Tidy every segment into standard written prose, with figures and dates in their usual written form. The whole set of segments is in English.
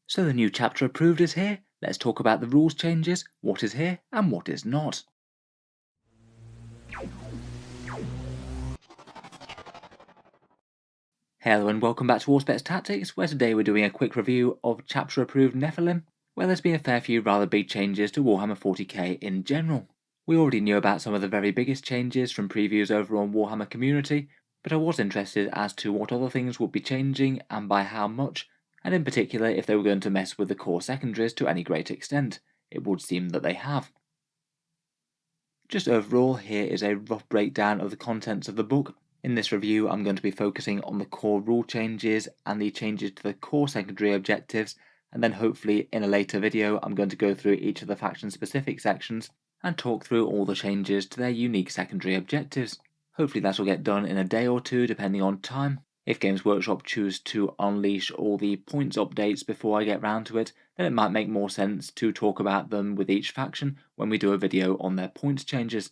So the new chapter approved is here. Let's talk about the rules changes, what is here and what is not. Hello and welcome back to Auspex Tactics, where today we're doing a quick review of chapter approved Nephilim, where there's been a fair few rather big changes to Warhammer 40k in general. We already knew about some of the very biggest changes from previews over on Warhammer Community, but I was interested as to what other things would be changing and by how much, and in particular if they were going to mess with the core secondaries to any great extent. It would seem that they have. Just overall, here is a rough breakdown of the contents of the book. In this review, I'm going to be focusing on the core rule changes and the changes to the core secondary objectives, and then hopefully in a later video I'm going to go through each of the faction-specific sections and talk through all the changes to their unique secondary objectives. Hopefully that will get done in a day or two depending on time. If Games Workshop choose to unleash all the points updates before I get round to it, then it might make more sense to talk about them with each faction when we do a video on their points changes.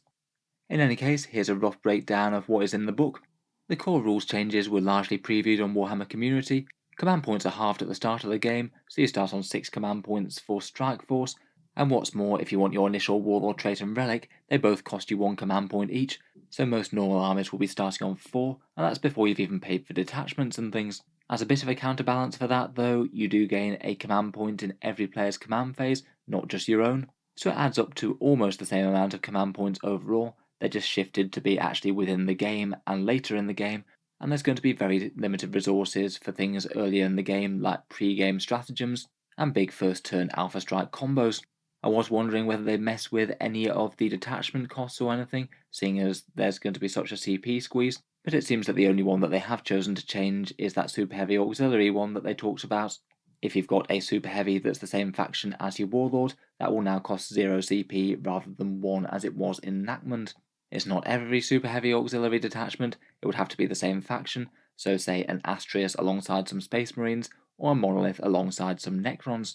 In any case, here's a rough breakdown of what is in the book. The core rules changes were largely previewed on Warhammer Community. Command points are halved at the start of the game, so you start on 6 command points for Strike Force, and what's more, if you want your initial Warlord trait and Relic, they both cost you 1 command point each, so most normal armies will be starting on 4, and that's before you've even paid for detachments and things. As a bit of a counterbalance for that though, you do gain a command point in every player's command phase, not just your own, so it adds up to almost the same amount of command points overall. They're just shifted to be actually within the game and later in the game, and there's going to be very limited resources for things earlier in the game like pre-game stratagems and big first turn alpha strike combos. I was wondering whether they mess with any of the detachment costs or anything, seeing as there's going to be such a CP squeeze, but it seems that the only one that they have chosen to change is that super heavy auxiliary one that they talked about. If you've got a super heavy that's the same faction as your warlord, that will now cost 0 CP rather than 1 as it was in Nakmund. It's not every super heavy auxiliary detachment, it would have to be the same faction, so say an Astrius alongside some Space Marines, or a Monolith alongside some Necrons.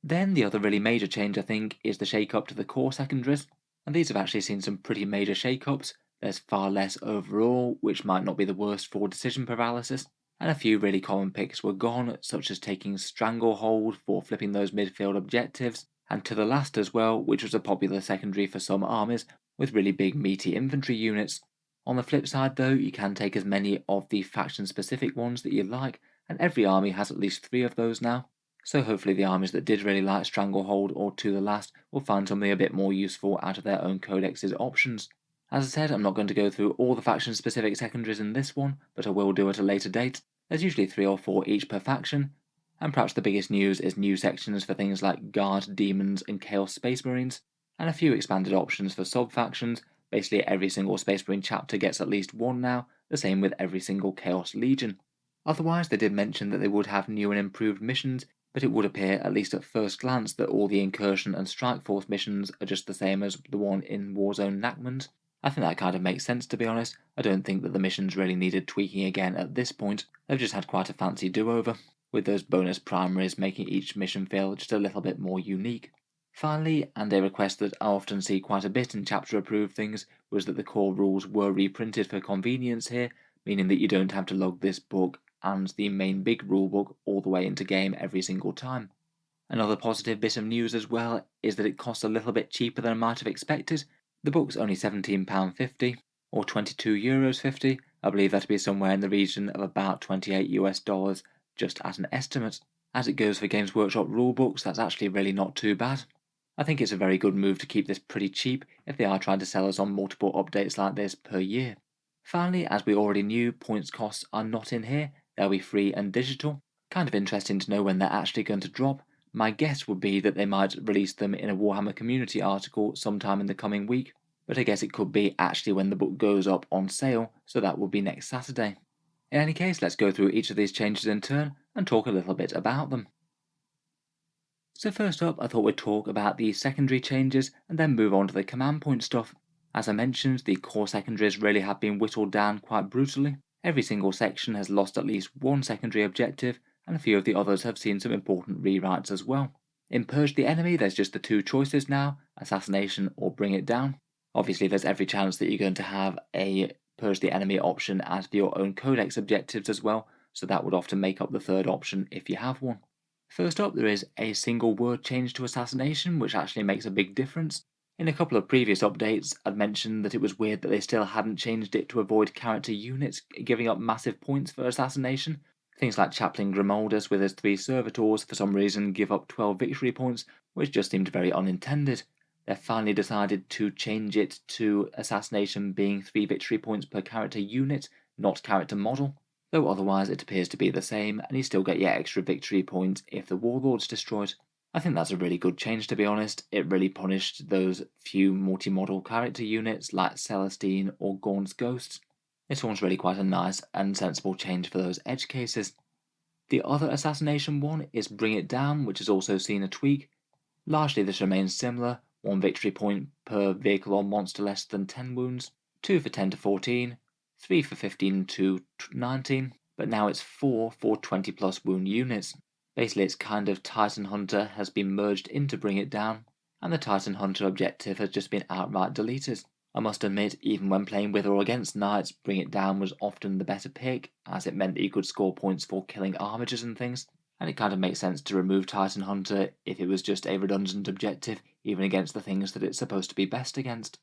Then the other really major change I think is the shake-up to the core secondaries, and these have actually seen some pretty major shake-ups. There's far less overall, which might not be the worst for decision paralysis, and a few really common picks were gone, such as taking Stranglehold for flipping those midfield objectives, and To the Last as well, which was a popular secondary for some armies with really big meaty infantry units. On the flip side though, you can take as many of the faction-specific ones that you like, and every army has at least 3 of those now. So hopefully the armies that did really like Stranglehold or To the Last will find something a bit more useful out of their own codex's options. As I said, I'm not going to go through all the faction-specific secondaries in this one, but I will do at a later date. There's usually 3 or 4 each per faction, and perhaps the biggest news is new sections for things like Guard, Demons, and Chaos Space Marines, and a few expanded options for sub-factions. Basically every single Space Marine chapter gets at least 1 now, the same with every single Chaos Legion. Otherwise, they did mention that they would have new and improved missions, but it would appear, at least at first glance, that all the Incursion and Strike Force missions are just the same as the one in War Zone Nephilim. I think that kind of makes sense, to be honest. I don't think that the missions really needed tweaking again at this point. They've just had quite a fancy do-over, with those bonus primaries making each mission feel just a little bit more unique. Finally, and a request that I often see quite a bit in chapter-approved things, was that the core rules were reprinted for convenience here, meaning that you don't have to log this book and the main big rulebook all the way into game every single time. Another positive bit of news as well is that it costs a little bit cheaper than I might have expected. The book's only £17.50 or €22.50. I believe that to be somewhere in the region of about $28 just at an estimate. As it goes for Games Workshop rulebooks, that's actually really not too bad. I think it's a very good move to keep this pretty cheap if they are trying to sell us on multiple updates like this per year. Finally, as we already knew, points costs are not in here. They'll be free and digital. Kind of interesting to know when they're actually going to drop. My guess would be that they might release them in a Warhammer community article sometime in the coming week, but I guess it could be actually when the book goes up on sale, so that will be next Saturday. In any case, let's go through each of these changes in turn and talk a little bit about them. So first up, I thought we'd talk about the secondary changes and then move on to the command point stuff. As I mentioned, the core secondaries really have been whittled down quite brutally. Every single section has lost at least 1 secondary objective, and a few of the others have seen some important rewrites as well. In Purge the Enemy, there's just the 2 choices now, Assassination or Bring It Down. Obviously, there's every chance that you're going to have a Purge the Enemy option as for your own codex objectives as well, so that would often make up the 3rd option if you have one. First up, there is a single word change to assassination, which actually makes a big difference. In a couple of previous updates, I'd mentioned that it was weird that they still hadn't changed it to avoid character units giving up massive points for assassination. Things like Chaplain Grimaldus with his 3 servitors for some reason give up 12 victory points, which just seemed very unintended. They finally decided to change it to assassination being 3 victory points per character unit, not character model, though otherwise it appears to be the same, and you still get your extra victory points if the warlord's destroyed. I think that's a really good change, to be honest. It really punished those few multi-model character units like Celestine or Gaunt's Ghosts. This one's really quite a nice and sensible change for those edge cases. The other assassination one is Bring It Down, which has also seen a tweak. Largely this remains similar, 1 victory point per vehicle or monster less than 10 wounds, 2 for 10 to 14, 3 for 15 to 19, but now it's 4 for 20 plus wound units. Basically it's kind of Titan Hunter has been merged into Bring It Down, and the Titan Hunter objective has just been outright deleted. I must admit, even when playing with or against knights, Bring It Down was often the better pick, as it meant that you could score points for killing armigers and things, and it kind of makes sense to remove Titan Hunter if it was just a redundant objective, even against the things that it's supposed to be best against.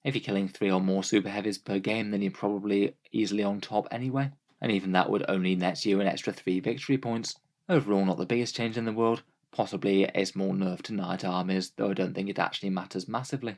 If you're killing 3 or more super heavies per game, then you're probably easily on top anyway, and even that would only net you an extra 3 victory points. Overall, not the biggest change in the world, possibly a small nerf to knight armies, though I don't think it actually matters massively.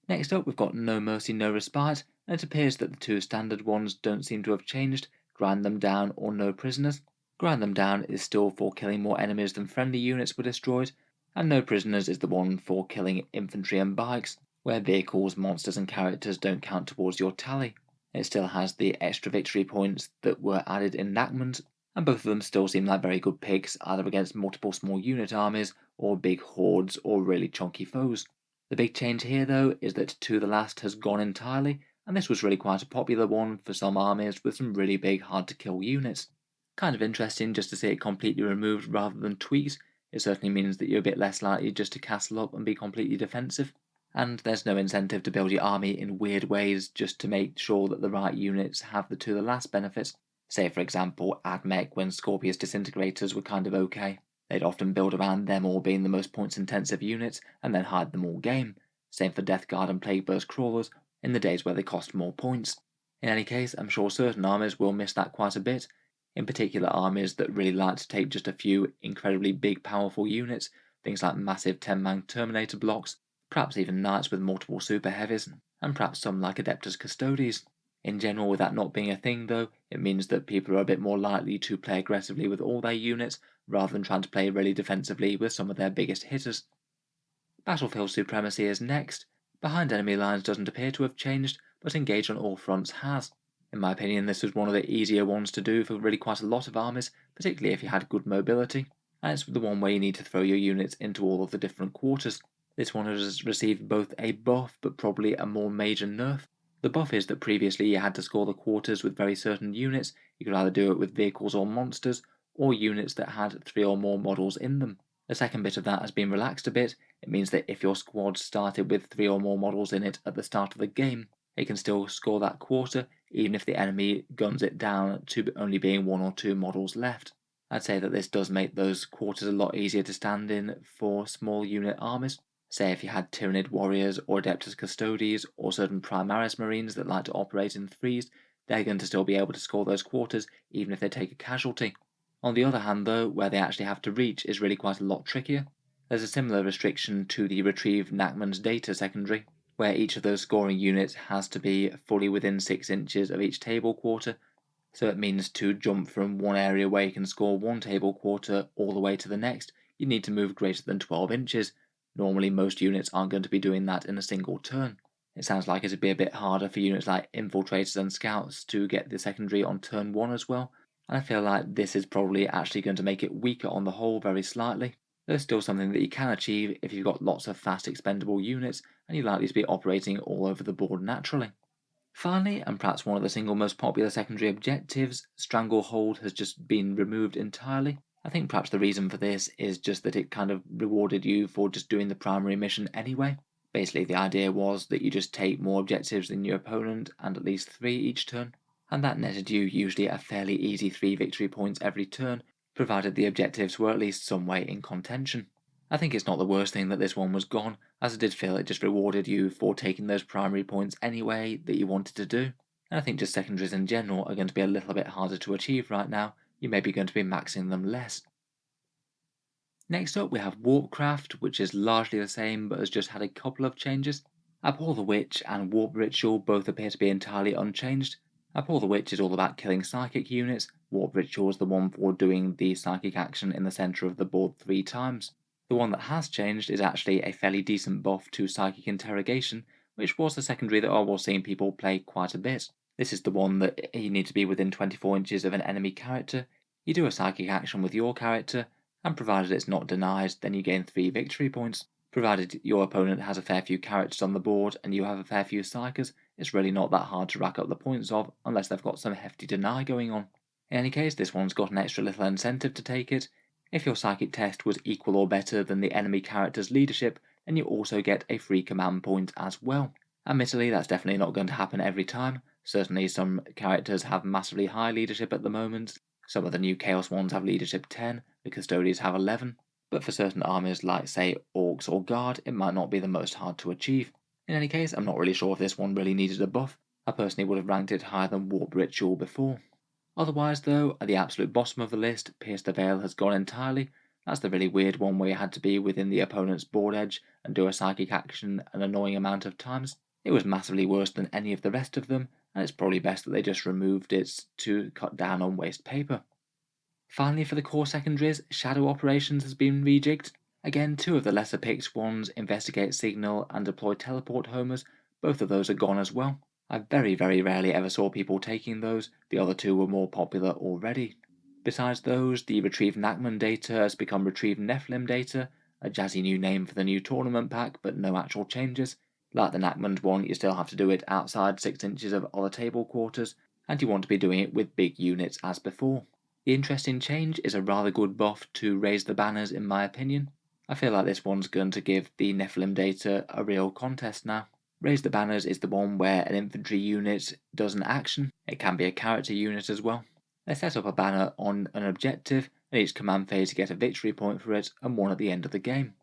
Next up, we've got No Mercy, No Respite, and it appears that the 2 standard ones don't seem to have changed, Grind Them Down or No Prisoners. Grind Them Down is still for killing more enemies than friendly units were destroyed, and No Prisoners is the one for killing infantry and bikes, where vehicles, monsters and characters don't count towards your tally. It still has the extra victory points that were added in enactment, and both of them still seem like very good picks either against multiple small unit armies or big hordes or really chunky foes. The big change here though is that To the Last has gone entirely, and this was really quite a popular one for some armies with some really big hard to kill units. Kind of interesting just to see it completely removed rather than tweaked. It certainly means that you're a bit less likely just to castle up and be completely defensive, and there's no incentive to build your army in weird ways just to make sure that the right units have the To the Last benefits. Say for example AdMech when Scorpius Disintegrators were kind of okay. They'd often build around them all being the most points intensive units and then hide them all game. Same for Death Guard and Plague Burst Crawlers in the days where they cost more points. In any case, I'm sure certain armies will miss that quite a bit, in particular armies that really like to take just a few incredibly big powerful units, things like massive 10-man Terminator blocks, perhaps even knights with multiple super heavies, and perhaps some like Adeptus Custodes. In general, with that not being a thing though, it means that people are a bit more likely to play aggressively with all their units rather than trying to play really defensively with some of their biggest hitters. Battlefield Supremacy is next. Behind enemy lines doesn't appear to have changed, but Engage on all fronts has. In my opinion, this was one of the easier ones to do for really quite a lot of armies, particularly if you had good mobility, and it's the one where you need to throw your units into all of the different quarters. This one has received both a buff but probably a more major nerf. The buff is that previously you had to score the quarters with very certain units. You could either do it with vehicles or monsters, or units that had 3 or more models in them. The second bit of that has been relaxed a bit. It means that if your squad started with 3 or more models in it at the start of the game, it can still score that quarter, even if the enemy guns it down to only being 1 or 2 models left. I'd say that this does make those quarters a lot easier to stand in for small unit armies. Say if you had Tyranid Warriors or Adeptus Custodes or certain Primaris Marines that like to operate in threes, they're going to still be able to score those quarters even if they take a casualty. On the other hand though, where they actually have to reach is really quite a lot trickier. There's a similar restriction to the Retrieve Nachman's Data Secondary, where each of those scoring units has to be fully within 6 inches of each table quarter, so it means to jump from one area where you can score 1 table quarter all the way to the next, you need to move greater than 12 inches. Normally most units aren't going to be doing that in a single turn. It sounds like it'd be a bit harder for units like Infiltrators and Scouts to get the secondary on turn 1 as well, and I feel like this is probably actually going to make it weaker on the whole very slightly. There's still something that you can achieve if you've got lots of fast expendable units and you're likely to be operating all over the board naturally. Finally, and perhaps one of the single most popular secondary objectives, Stranglehold has just been removed entirely. I think perhaps the reason for this is just that it kind of rewarded you for just doing the primary mission anyway. Basically, the idea was that you just take more objectives than your opponent and at least 3 each turn, and that netted you usually a fairly easy 3 victory points every turn, provided the objectives were at least some way in contention. I think it's not the worst thing that this one was gone, as I did feel it just rewarded you for taking those primary points anyway that you wanted to do. And I think just secondaries in general are going to be a little bit harder to achieve right now. You may be going to be maxing them less. Next up we have Warpcraft, which is largely the same but has just had a couple of changes. Abhor the Witch and Warp Ritual both appear to be entirely unchanged. Abhor the Witch is all about killing psychic units, Warp Ritual is the one for doing the psychic action in the centre of the board 3 times. The one that has changed is actually a fairly decent buff to Psychic Interrogation, which was the secondary that I was seeing people play quite a bit. This is the one that you need to be within 24 inches of an enemy character, you do a psychic action with your character, and provided it's not denied, then you gain 3 victory points. Provided your opponent has a fair few characters on the board and you have a fair few psychers, it's really not that hard to rack up the points of, unless they've got some hefty deny going on. In any case, this one's got an extra little incentive to take it. If your psychic test was equal or better than the enemy character's leadership, then you also get a free command point as well. Admittedly, that's definitely not going to happen every time. Certainly some characters have massively high leadership at the moment. Some of the new Chaos ones have leadership 10, the Custodians have 11, but for certain armies like, say, Orcs or Guard, it might not be the most hard to achieve. In any case, I'm not really sure if this one really needed a buff. I personally would have ranked it higher than Warp Ritual before. Otherwise though, at the absolute bottom of the list, Pierce the Veil has gone entirely. That's the really weird one where you had to be within the opponent's board edge and do a psychic action an annoying amount of times. It was massively worse than any of the rest of them, and it's probably best that they just removed it to cut down on waste paper. Finally, for the core secondaries, Shadow Operations has been rejigged. Again, 2 of the lesser picked ones, Investigate Signal and Deploy Teleport Homers, both of those are gone as well. I very rarely ever saw people taking those, the other 2 were more popular already. Besides those, the Retrieve Nachman data has become Retrieve Nephilim data, a jazzy new name for the new tournament pack, but no actual changes. Like the Nachman one, you still have to do it outside 6 inches of other table quarters, and you want to be doing it with big units as before. The interesting change is a rather good buff to Raise the Banners in my opinion. I feel like this one's going to give the Nephilim data a real contest now. Raise the Banners is the one where an infantry unit does an action, it can be a character unit as well. They set up a banner on an objective, and each command phase you get a victory point for it and 1 at the end of the game.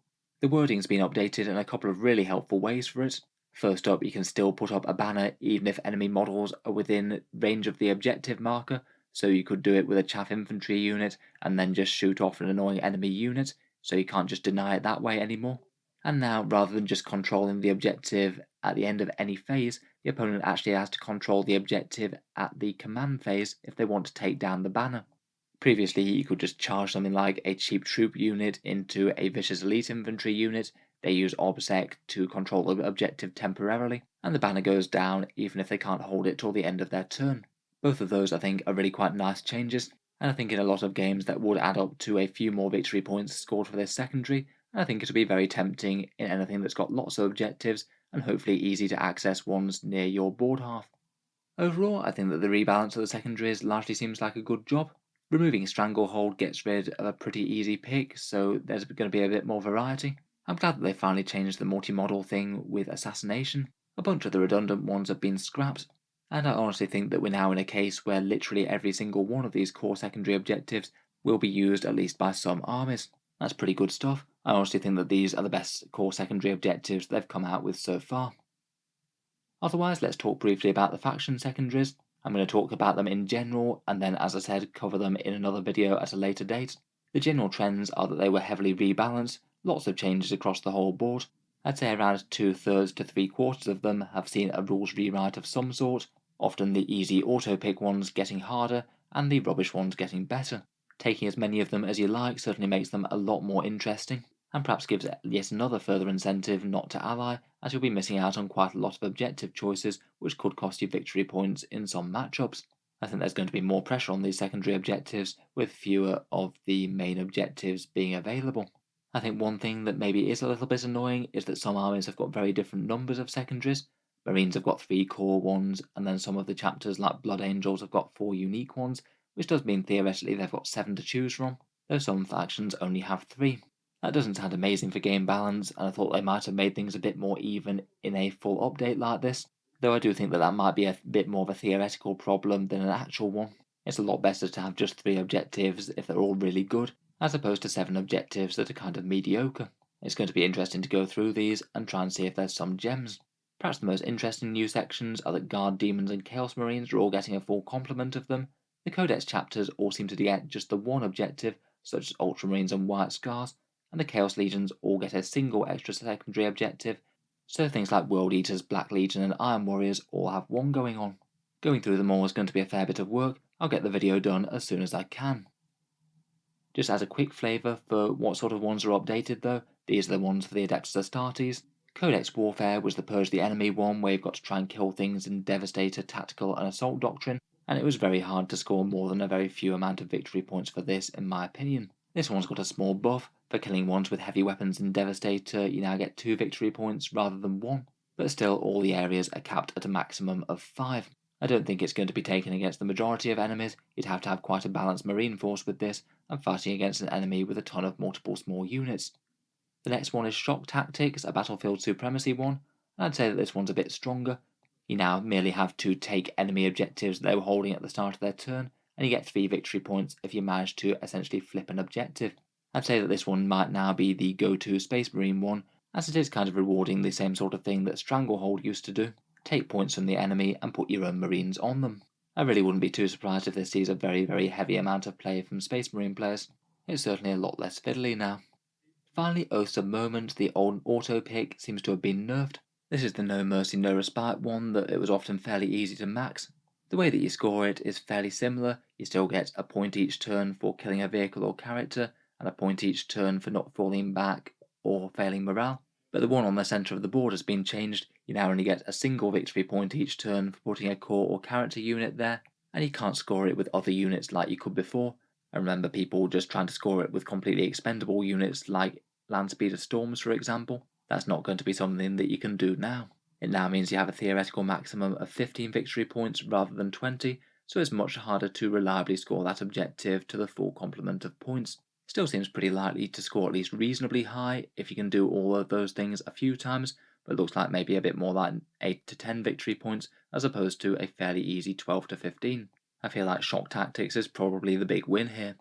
The wording's been updated in a couple of really helpful ways for it. First up, you can still put up a banner even if enemy models are within range of the objective marker, so you could do it with a chaff infantry unit and then just shoot off an annoying enemy unit, so you can't just deny it that way anymore. And now, rather than just controlling the objective at the end of any phase, the opponent actually has to control the objective at the command phase if they want to take down the banner. Previously, you could just charge something like a cheap troop unit into a vicious elite infantry unit. They use Auspex to control the objective temporarily, and the banner goes down even if they can't hold it till the end of their turn. Both of those I think are really quite nice changes, and I think in a lot of games that would add up to a few more victory points scored for this secondary, and I think it'll be very tempting in anything that's got lots of objectives and hopefully easy to access ones near your board half. Overall, I think that the rebalance of the secondaries largely seems like a good job. Removing Stranglehold gets rid of a pretty easy pick, so there's going to be a bit more variety. I'm glad that they finally changed the multi-model thing with Assassination. A bunch of the redundant ones have been scrapped, and I honestly think that we're now in a case where literally every single one of these core secondary objectives will be used at least by some armies. That's pretty good stuff. I honestly think that these are the best core secondary objectives they've come out with so far. Otherwise, let's talk briefly about the faction secondaries. I'm going to talk about them in general, and then, as I said, cover them in another video at a later date. The general trends are that they were heavily rebalanced, lots of changes across the whole board. I'd say around 2/3 to 3/4 of them have seen a rules rewrite of some sort, often the easy auto-pick ones getting harder, and the rubbish ones getting better. Taking as many of them as you like certainly makes them a lot more interesting, and perhaps gives yet another further incentive not to ally, as you'll be missing out on quite a lot of objective choices which could cost you victory points in some matchups. I think there's going to be more pressure on these secondary objectives, with fewer of the main objectives being available. I think one thing that maybe is a little bit annoying is that some armies have got very different numbers of secondaries. Marines have got 3 core ones, and then some of the chapters like Blood Angels have got 4 unique ones, which does mean theoretically they've got 7 to choose from, though some factions only have 3. That doesn't sound amazing for game balance, and I thought they might have made things a bit more even in a full update like this, though I do think that that might be a bit more of a theoretical problem than an actual one. It's a lot better to have just 3 objectives if they're all really good, as opposed to 7 objectives that are kind of mediocre. It's going to be interesting to go through these and try and see if there's some gems. Perhaps the most interesting new sections are that Guard Demons and Chaos Marines are all getting a full complement of them. The Codex chapters all seem to get just the one objective, such as Ultramarines and White Scars, and the Chaos Legions all get a single extra secondary objective, so things like World Eaters, Black Legion and Iron Warriors all have one going on. Going through them all is going to be a fair bit of work. I'll get the video done as soon as I can. Just as a quick flavour for what sort of ones are updated though, these are the ones for the Adeptus Astartes. Codex Warfare was the Purge the Enemy one, where you've got to try and kill things in Devastator, Tactical and Assault Doctrine, and it was very hard to score more than a very few amount of victory points for this in my opinion. This one's got a small buff. For killing ones with heavy weapons in Devastator, you now get 2 victory points rather than 1, but still all the areas are capped at a maximum of 5. I don't think it's going to be taken against the majority of enemies. You'd have to have quite a balanced marine force with this, and fighting against an enemy with a ton of multiple small units. The next one is Shock Tactics, a battlefield supremacy one, and I'd say that this one's a bit stronger. You now merely have to take enemy objectives they were holding at the start of their turn, and you get 3 victory points if you manage to essentially flip an objective. I'd say that this one might now be the go-to Space Marine one, as it is kind of rewarding the same sort of thing that Stranglehold used to do. Take points from the enemy and put your own Marines on them. I really wouldn't be too surprised if this sees a very, very heavy amount of play from Space Marine players. It's certainly a lot less fiddly now. Finally, Oaths of Moment, the old auto pick, seems to have been nerfed. This is the No Mercy No Respite one that it was often fairly easy to max. The way that you score it is fairly similar. You still get a point each turn for killing a vehicle or character, and a point each turn for not falling back or failing morale. But the one on the centre of the board has been changed. You now only get a single victory point each turn for putting a core or character unit there, and you can't score it with other units like you could before. I remember people just trying to score it with completely expendable units like Landspeeder Storms, for example. That's not going to be something that you can do now. It now means you have a theoretical maximum of 15 victory points rather than 20, so it's much harder to reliably score that objective to the full complement of points. Still seems pretty likely to score at least reasonably high if you can do all of those things a few times, but it looks like maybe a bit more like 8 to 10 victory points as opposed to a fairly easy 12 to 15. I feel like Shock Tactics is probably the big win here.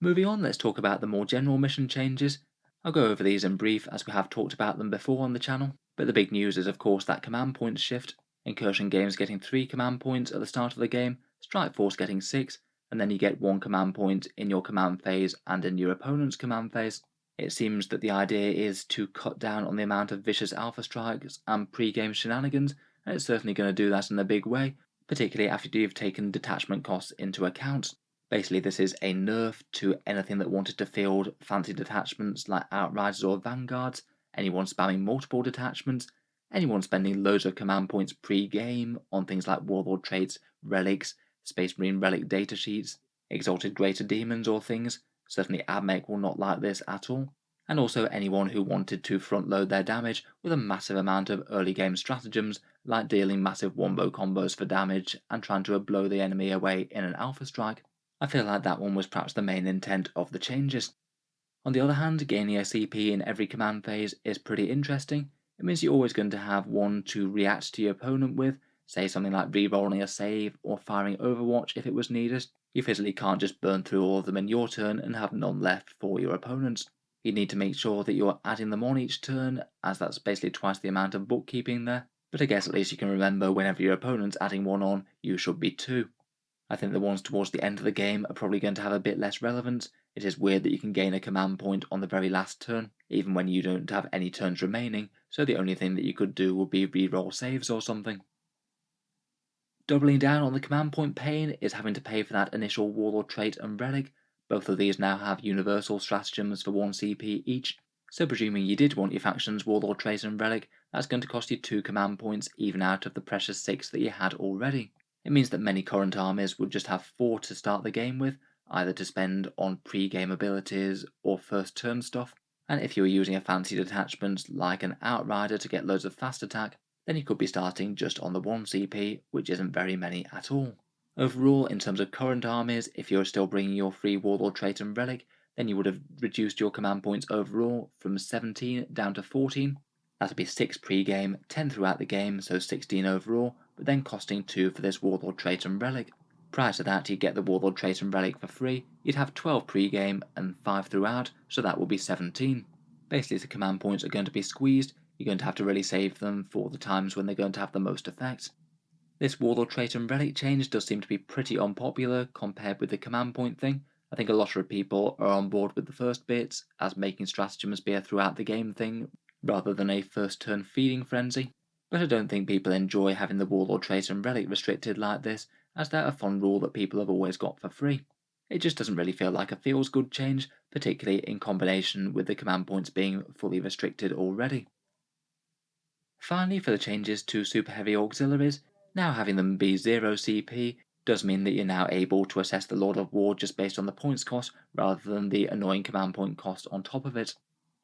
Moving on, let's talk about the more general mission changes. I'll go over these in brief as we have talked about them before on the channel, but the big news is of course that command points shift. Incursion Games getting 3 command points at the start of the game, Strike Force getting 6, and then you get 1 command point in your command phase and in your opponent's command phase. It seems that the idea is to cut down on the amount of vicious alpha strikes and pre-game shenanigans, and it's certainly going to do that in a big way, particularly after you've taken detachment costs into account. Basically, this is a nerf to anything that wanted to field fancy detachments like Outriders or Vanguards, anyone spamming multiple detachments, anyone spending loads of command points pre-game on things like Warlord traits, relics, Space Marine relic datasheets, Exalted Greater Demons or things. Certainly AdMech will not like this at all. And also anyone who wanted to front load their damage with a massive amount of early game stratagems like dealing massive wombo combos for damage and trying to blow the enemy away in an alpha strike. I feel like that one was perhaps the main intent of the changes. On the other hand, gaining a CP in every command phase is pretty interesting. It means you're always going to have one to react to your opponent with, say something like re-rolling a save or firing Overwatch if it was needed. You physically can't just burn through all of them in your turn and have none left for your opponents. You need to make sure that you're adding them on each turn, as that's basically twice the amount of bookkeeping there. But I guess at least you can remember whenever your opponent's adding one on, you should be too. I think the ones towards the end of the game are probably going to have a bit less relevance. It is weird that you can gain a command point on the very last turn, even when you don't have any turns remaining, so the only thing that you could do would be re-roll saves or something. Doubling down on the command point pain is having to pay for that initial Warlord trait and relic. Both of these now have universal stratagems for 1 CP each, so presuming you did want your faction's Warlord trait and relic, that's going to cost you 2 command points even out of the precious 6 that you had already. It means that many current armies would just have 4 to start the game with, either to spend on pre-game abilities or first turn stuff, and if you were using a fancy detachment like an Outrider to get loads of fast attack, then you could be starting just on the 1 CP, which isn't very many at all. Overall, in terms of current armies, if you're still bringing your free Warlord trait and relic, then you would have reduced your command points overall from 17 down to 14. That would be 6 pre-game, 10 throughout the game, so 16 overall, but then costing 2 for this Warlord trait and relic. Prior to that, you'd get the Warlord trait and relic for free, you'd have 12 pre-game and 5 throughout, so that would be 17. Basically, the command points are going to be squeezed, you're going to have to really save them for the times when they're going to have the most effect. This Warlord trait and relic change does seem to be pretty unpopular compared with the command point thing. I think a lot of people are on board with the first bits, as making stratagems be a throughout the game thing, rather than a first turn feeding frenzy. But I don't think people enjoy having the Warlord trait and relic restricted like this, as they're a fun rule that people have always got for free. It just doesn't really feel like a feels good change, particularly in combination with the command points being fully restricted already. Finally, for the changes to super heavy auxiliaries, now having them be 0 CP does mean that you're now able to assess the Lord of War just based on the points cost rather than the annoying command point cost on top of it.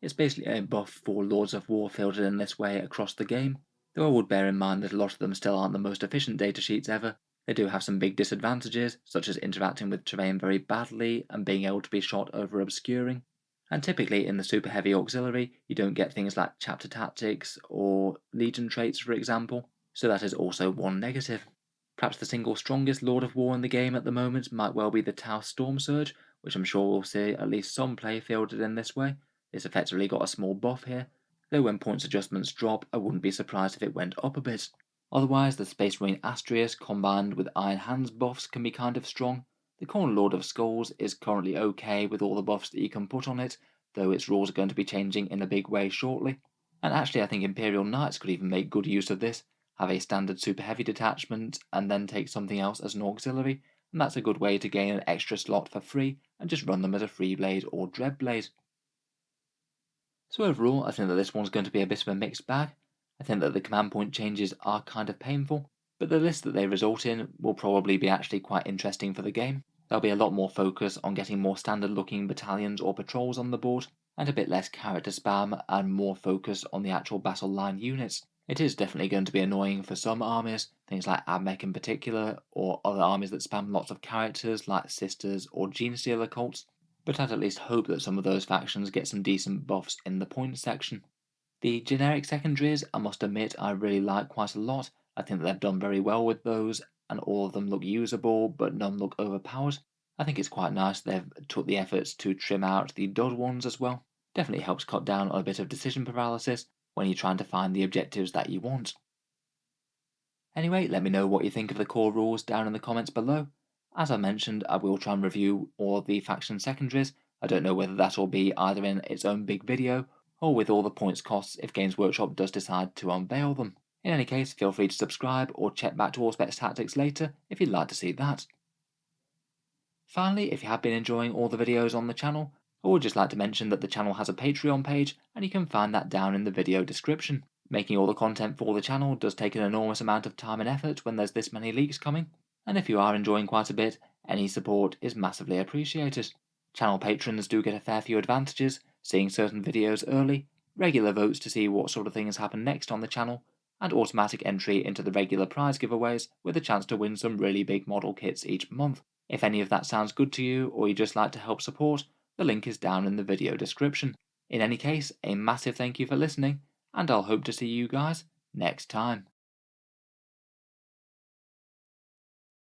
It's basically a buff for Lords of War filtered in this way across the game, though I would bear in mind that a lot of them still aren't the most efficient datasheets ever. They do have some big disadvantages, such as interacting with terrain very badly and being able to be shot over obscuring. And typically in the super heavy auxiliary, you don't get things like chapter tactics or legion traits, for example, so that is also one negative. Perhaps the single strongest Lord of War in the game at the moment might well be the Tau Storm Surge, which I'm sure we'll see at least some play fielded in this way. It's effectively got a small buff here, though when points adjustments drop, I wouldn't be surprised if it went up a bit. Otherwise, the Space Marine Astrius combined with Iron Hands buffs can be kind of strong. The Corn Lord of Skulls is currently okay with all the buffs that you can put on it, though its rules are going to be changing in a big way shortly. And actually I think Imperial Knights could even make good use of this, have a standard super heavy detachment and then take something else as an auxiliary, and that's a good way to gain an extra slot for free and just run them as a free blade or dread blade. So overall, I think that this one's going to be a bit of a mixed bag. I think that the command point changes are kind of painful, but the list that they result in will probably be actually quite interesting for the game. There'll be a lot more focus on getting more standard looking battalions or patrols on the board, and a bit less character spam and more focus on the actual battle line units. It is definitely going to be annoying for some armies, things like Abmech in particular, or other armies that spam lots of characters like Sisters or Genestealer cults, but I'd at least hope that some of those factions get some decent buffs in the points section. The generic secondaries, I must admit, I really like quite a lot. I think that they've done very well with those, and all of them look usable, but none look overpowered. I think it's quite nice they've took the efforts to trim out the dud ones as well. Definitely helps cut down on a bit of decision paralysis when you're trying to find the objectives that you want. Anyway, let me know what you think of the core rules down in the comments below. As I mentioned, I will try and review all of the faction secondaries. I don't know whether that will be either in its own big video, or with all the points costs if Games Workshop does decide to unveil them. In any case, feel free to subscribe or check back to Auspex Tactics later if you'd like to see that. Finally, if you have been enjoying all the videos on the channel, I would just like to mention that the channel has a Patreon page and you can find that down in the video description. Making all the content for the channel does take an enormous amount of time and effort when there's this many leaks coming, and if you are enjoying quite a bit, any support is massively appreciated. Channel patrons do get a fair few advantages, seeing certain videos early, regular votes to see what sort of things happen next on the channel, and automatic entry into the regular prize giveaways with a chance to win some really big model kits each month. If any of that sounds good to you or you just like to help support, the link is down in the video description. In any case, a massive thank you for listening, and I'll hope to see you guys next time.